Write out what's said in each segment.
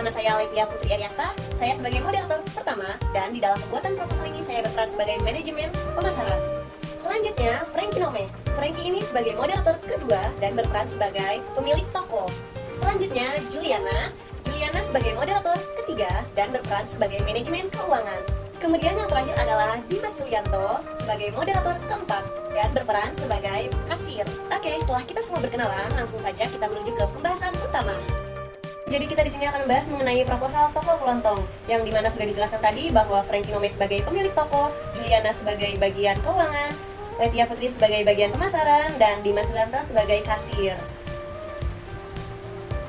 Nama saya Letia Putri Aryasta, saya sebagai moderator pertama, dan di dalam pembuatan proposal ini saya berperan sebagai manajemen pemasaran. Selanjutnya, Frankie Nome. Frankie ini sebagai moderator kedua dan berperan sebagai pemilik toko. Selanjutnya, Juliana. Juliana sebagai moderator ketiga dan berperan sebagai manajemen keuangan. Kemudian yang terakhir adalah Dimas Yulianto sebagai moderator keempat dan berperan sebagai kasir. Oke, setelah kita semua berkenalan, langsung saja kita menuju ke pembahasan utama. Jadi kita di sini akan membahas mengenai proposal toko kelontong, yang dimana sudah dijelaskan tadi bahwa Frankie Nome sebagai pemilik toko, Juliana sebagai bagian keuangan, Letia Putri sebagai bagian pemasaran, dan Dimas Yulianto sebagai kasir.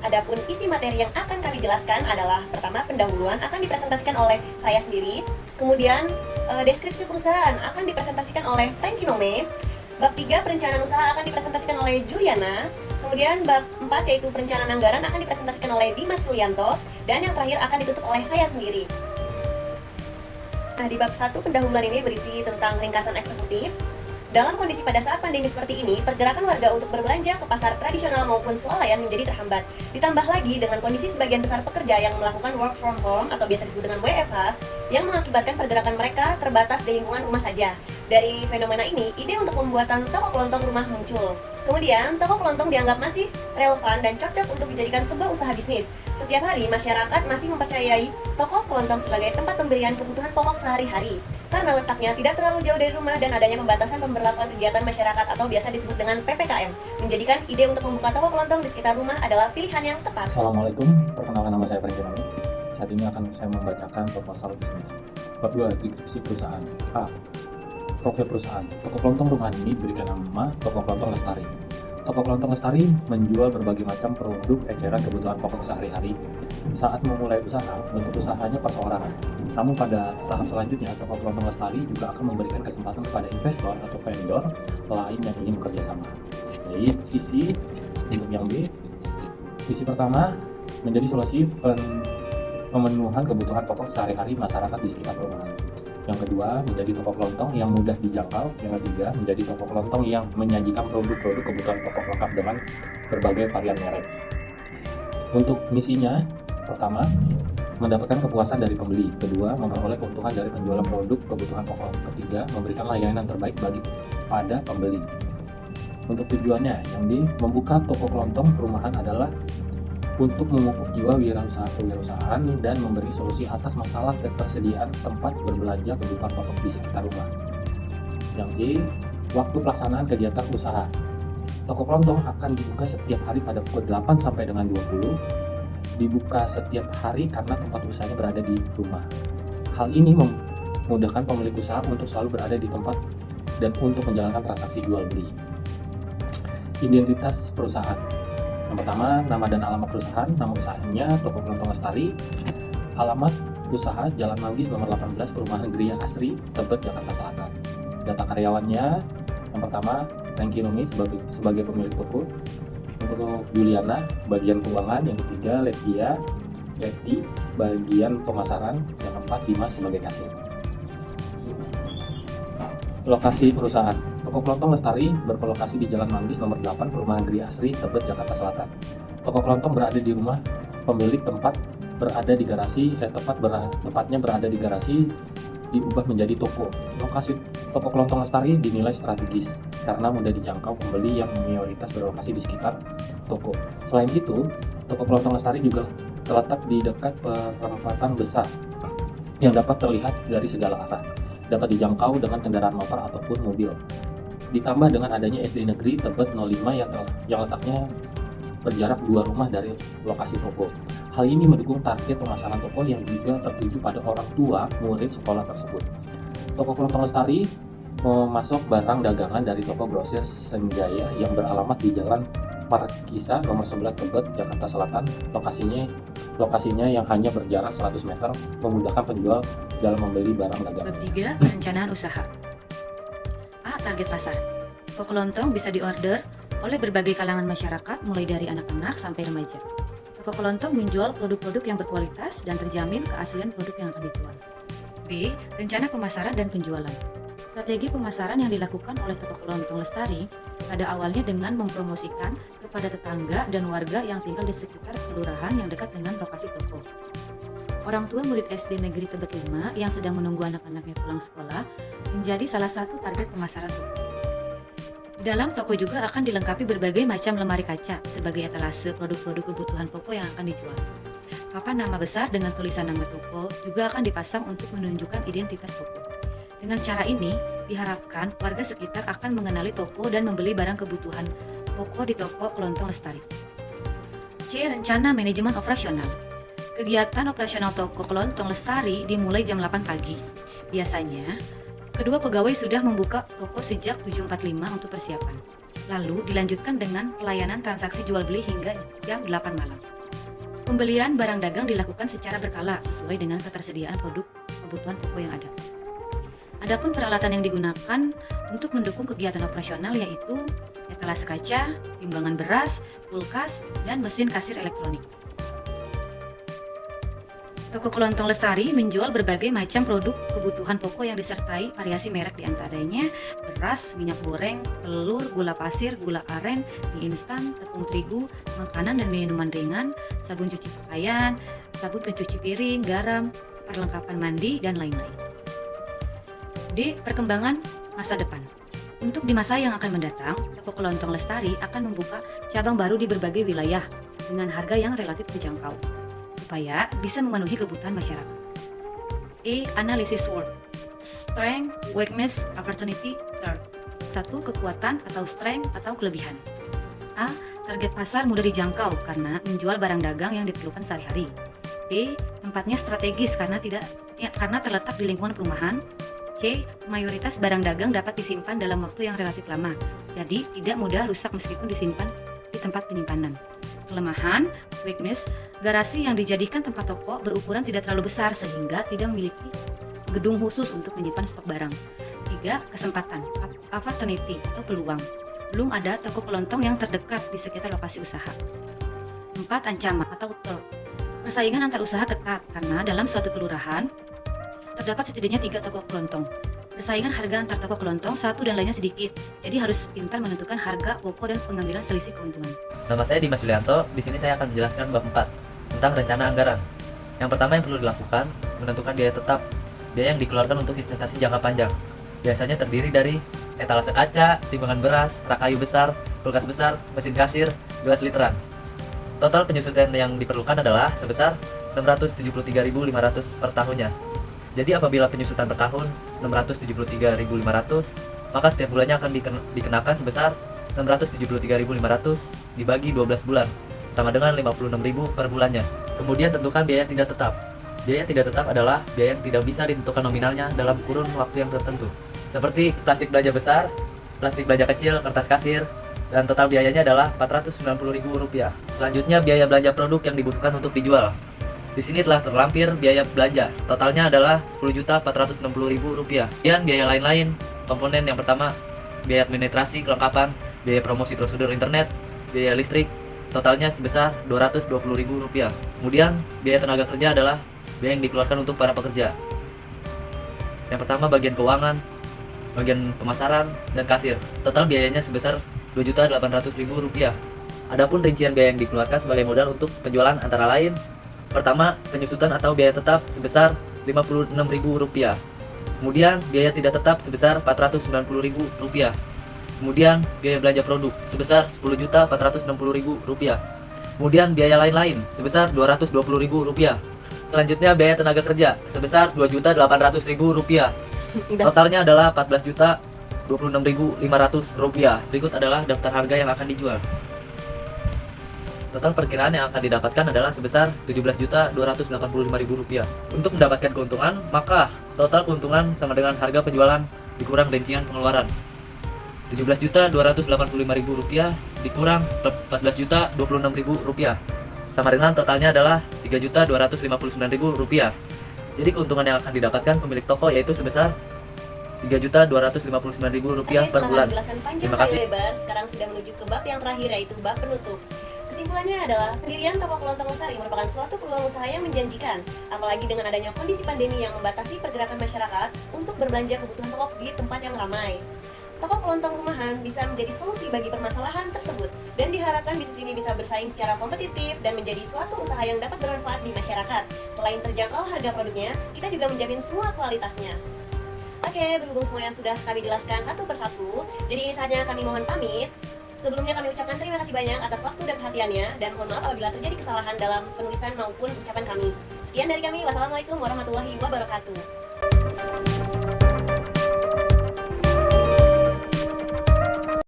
Adapun isi materi yang akan kami jelaskan adalah pertama, pendahuluan akan dipresentasikan oleh saya sendiri, kemudian deskripsi perusahaan akan dipresentasikan oleh Frankie Nome, bab 3 perencanaan usaha akan dipresentasikan oleh Juliana, kemudian bab 4 yaitu perencanaan anggaran akan dipresentasikan oleh Dimas Yulianto, dan yang terakhir akan ditutup oleh saya sendiri. Nah, di bab 1 pendahuluan ini berisi tentang ringkasan eksekutif. Dalam kondisi pada saat pandemi seperti ini, pergerakan warga untuk berbelanja ke pasar tradisional maupun swalayan menjadi terhambat. Ditambah lagi dengan kondisi sebagian besar pekerja yang melakukan work from home atau biasa disebut dengan WFH, yang mengakibatkan pergerakan mereka terbatas di lingkungan rumah saja. Dari fenomena ini, ide untuk pembuatan toko kelontong rumah muncul. Kemudian, toko kelontong dianggap masih relevan dan cocok untuk dijadikan sebuah usaha bisnis. Setiap hari, masyarakat masih mempercayai toko kelontong sebagai tempat pembelian kebutuhan pokok sehari-hari. Karena letaknya tidak terlalu jauh dari rumah dan adanya pembatasan pemberlakuan kegiatan masyarakat atau biasa disebut dengan PPKM, menjadikan ide untuk membuka toko kelontong di sekitar rumah adalah pilihan yang tepat. Assalamualaikum, perkenalkan nama saya Frankie Nome. Saat ini akan saya membacakan proposal bisnis. Bab 2, deskripsi perusahaan. A. Profil perusahaan. Toko kelontong rumahan ini diberikan nama Toko Kelontong Lestari. Toko Kelontong Lestari menjual berbagai macam produk eceran kebutuhan pokok sehari-hari. Saat memulai usaha, bentuk usahanya perseorangan. Namun pada tahap selanjutnya, Toko Kelontong Lestari juga akan memberikan kesempatan kepada investor atau vendor lain yang ingin bekerja sama. Jadi, visi untuk yang B. Visi pertama, menjadi solusi pemenuhan kebutuhan pokok sehari-hari masyarakat di sekitar perumahan. Yang kedua, menjadi toko kelontong yang mudah dijangkau. Yang ketiga, menjadi toko kelontong yang menyajikan produk-produk kebutuhan pokok lengkap dengan berbagai varian merek. Untuk misinya, pertama, mendapatkan kepuasan dari pembeli. Kedua, memperoleh keuntungan dari penjualan produk kebutuhan pokok. Ketiga, memberikan layanan terbaik pada pembeli. Untuk tujuannya, yang membuka toko kelontong perumahan adalah untuk memupuk jiwa kewirausahaan dan memberi solusi atas masalah ketersediaan tempat berbelanja kebutuhan pokok di sekitar rumah. Yang D, waktu pelaksanaan kegiatan usaha. Toko kelontong akan dibuka setiap hari pada pukul 8 sampai dengan 20. Dibuka setiap hari karena tempat usahanya berada di rumah. Hal ini memudahkan pemilik usaha untuk selalu berada di tempat dan untuk menjalankan transaksi jual beli. Identitas perusahaan. Yang pertama, nama dan alamat perusahaan. Nama usahanya Toko Kelontong Lestari. Alamat usaha Jalan Manggis nomor 18, Perumahan Gria Asri, Tebet, Jakarta Selatan. Data karyawannya, yang pertama Frankie Nome sebagai pemilik toko. Untuk Juliana bagian keuangan. Yang ketiga Leti bagian pemasaran. Yang keempat Dimas sebagai kasir. Lokasi perusahaan. Toko Kelontong Lestari berlokasi di Jalan Manggis nomor 8, Perumahan Gria Asri, Tebet, Jakarta Selatan. Toko kelontong berada di rumah pemilik tempat berada di garasi, tepatnya berada di garasi diubah menjadi toko. Lokasi Toko Kelontong Lestari dinilai strategis karena mudah dijangkau pembeli yang mayoritas berlokasi di sekitar toko. Selain itu, Toko Kelontong Lestari juga terletak di dekat perempatan besar yang dapat terlihat dari segala arah. Dapat dijangkau dengan kendaraan motor ataupun mobil. Ditambah dengan adanya SD Negeri Tebet 05 yang letaknya berjarak 2 rumah dari lokasi toko. Hal ini mendukung target pemasaran toko yang juga tertuju pada orang tua murid sekolah tersebut. Toko Kelontong Lestari memasok barang dagangan dari toko grosir Senjaya yang beralamat di Jalan Markisa nomor 11 Tebet, Jakarta Selatan. Lokasinya yang hanya berjarak 100 meter memudahkan penjual dalam membeli barang dagangan. Bab 3, perencanaan usaha. A. Target pasar. Toko kelontong bisa diorder oleh berbagai kalangan masyarakat, mulai dari anak-anak sampai remaja. Toko kelontong menjual produk-produk yang berkualitas dan terjamin keaslian produk yang akan dijual. B. Rencana pemasaran dan penjualan. Strategi pemasaran yang dilakukan oleh Toko Kelontong Lestari pada awalnya dengan mempromosikan kepada tetangga dan warga yang tinggal di sekitar kelurahan yang dekat dengan lokasi toko. Orang tua murid SD Negeri Tebet 5 yang sedang menunggu anak-anaknya pulang sekolah menjadi salah satu target pemasaran toko. Di dalam toko juga akan dilengkapi berbagai macam lemari kaca sebagai etalase produk-produk kebutuhan pokok yang akan dijual. Papan nama besar dengan tulisan nama toko juga akan dipasang untuk menunjukkan identitas toko. Dengan cara ini, diharapkan warga sekitar akan mengenali toko dan membeli barang kebutuhan pokok di toko Kelontong Lestari. C. Rencana manajemen operasional. Kegiatan operasional toko Kelontong Lestari dimulai jam 8 pagi. Biasanya, kedua pegawai sudah membuka toko sejak 7.45 untuk persiapan. Lalu dilanjutkan dengan pelayanan transaksi jual beli hingga jam 8 malam. Pembelian barang dagang dilakukan secara berkala sesuai dengan ketersediaan produk kebutuhan pokok yang ada. Adapun peralatan yang digunakan untuk mendukung kegiatan operasional yaitu etalase kaca, timbangan beras, kulkas, dan mesin kasir elektronik. Toko Kelontong Lestari menjual berbagai macam produk kebutuhan pokok yang disertai variasi merek diantaranya beras, minyak goreng, telur, gula pasir, gula aren, mie instan, tepung terigu, makanan dan minuman ringan, sabun cuci pakaian, sabun pencuci piring, garam, perlengkapan mandi, dan lain-lain. D. Perkembangan masa depan. Untuk di masa yang akan mendatang, Toko Kelontong Lestari akan membuka cabang baru di berbagai wilayah dengan harga yang relatif terjangkau, supaya bisa memenuhi kebutuhan masyarakat. E. Analisis SWOT. Strength, Weakness, Opportunity, Threat. 1. Kekuatan atau strength atau kelebihan. A. Target pasar mudah dijangkau karena menjual barang dagang yang diperlukan sehari-hari. B. Tempatnya strategis karena terletak di lingkungan perumahan. C. Mayoritas barang dagang dapat disimpan dalam waktu yang relatif lama, jadi tidak mudah rusak meskipun disimpan di tempat penyimpanan. Kelemahan, weakness, garasi yang dijadikan tempat toko berukuran tidak terlalu besar sehingga tidak memiliki gedung khusus untuk menyimpan stok barang. 3. Kesempatan, opportunity atau peluang. Belum ada toko kelontong yang terdekat di sekitar lokasi usaha. 4. Ancaman atau threat. Persaingan antar usaha ketat karena dalam suatu kelurahan terdapat setidaknya 3 toko kelontong. Persaingan harga antar toko kelontong satu dan lainnya sedikit, jadi harus pintar menentukan harga pokok dan pengambilan selisih keuntungan. Nama saya Dimas Yulianto. Di sini saya akan menjelaskan bab 4 tentang rencana anggaran. Yang pertama yang perlu dilakukan, menentukan biaya tetap, biaya yang dikeluarkan untuk investasi jangka panjang. Biasanya terdiri dari etalase kaca, timbangan beras, rak kayu besar, kulkas besar, mesin kasir, gelas literan. Total penyusutan yang diperlukan adalah sebesar 673.500 per tahunnya. Jadi apabila penyusutan per tahun 673.500, maka setiap bulannya akan dikenakan sebesar 673.500 dibagi 12 bulan, sama dengan 56.000 per bulannya. Kemudian tentukan biaya tidak tetap. Biaya tidak tetap adalah biaya yang tidak bisa ditentukan nominalnya dalam kurun waktu yang tertentu, seperti plastik belanja besar, plastik belanja kecil, kertas kasir, dan total biayanya adalah Rp490.000. Selanjutnya biaya belanja produk yang dibutuhkan untuk dijual. Di sini telah terlampir biaya belanja, totalnya adalah Rp10.460.000. Kemudian biaya lain-lain, komponen yang pertama, biaya administrasi kelengkapan, biaya promosi prosedur internet, biaya listrik, totalnya sebesar Rp220.000. Kemudian biaya tenaga kerja adalah biaya yang dikeluarkan untuk para pekerja. Yang pertama bagian keuangan, bagian pemasaran, dan kasir. Total biayanya sebesar Rp2.800.000. Adapun rincian biaya yang dikeluarkan sebagai modal untuk penjualan antara lain: pertama, penyusutan atau biaya tetap sebesar Rp56.000. Kemudian, biaya tidak tetap sebesar Rp490.000. Kemudian, biaya belanja produk sebesar Rp10.460.000. Kemudian, biaya lain-lain sebesar Rp220.000. Selanjutnya, biaya tenaga kerja sebesar Rp2.800.000. Totalnya adalah Rp14.026.500. Berikut adalah daftar harga yang akan dijual. Total perkiraan yang akan didapatkan adalah sebesar Rp17.285.000. Untuk mendapatkan keuntungan, maka total keuntungan sama dengan harga penjualan dikurang rincian pengeluaran. Rp17.285.000 dikurang Rp14.026.000 sama dengan totalnya adalah Rp3.259.000. Jadi keuntungan yang akan didapatkan pemilik toko yaitu sebesar Rp3.259.000 per bulan. Terima kasih. Lebar, sekarang sudah menuju ke bab yang terakhir, yaitu bab penutup. Kesimpulannya adalah pendirian Toko Kelontong Lestari merupakan suatu peluang usaha yang menjanjikan, apalagi dengan adanya kondisi pandemi yang membatasi pergerakan masyarakat untuk berbelanja kebutuhan pokok di tempat yang ramai. toko kelontong rumahan bisa menjadi solusi bagi permasalahan tersebut dan diharapkan bisnis ini bisa bersaing secara kompetitif dan menjadi suatu usaha yang dapat bermanfaat di masyarakat. Selain terjangkau harga produknya, kita juga menjamin semua kualitasnya. Oke, berhubung semuanya sudah kami jelaskan satu persatu, jadi ini saatnya kami mohon pamit. Sebelumnya kami ucapkan terima kasih banyak atas waktu dan perhatiannya, dan mohon maaf apabila terjadi kesalahan dalam penulisan maupun ucapan kami. Sekian dari kami, wassalamualaikum warahmatullahi wabarakatuh.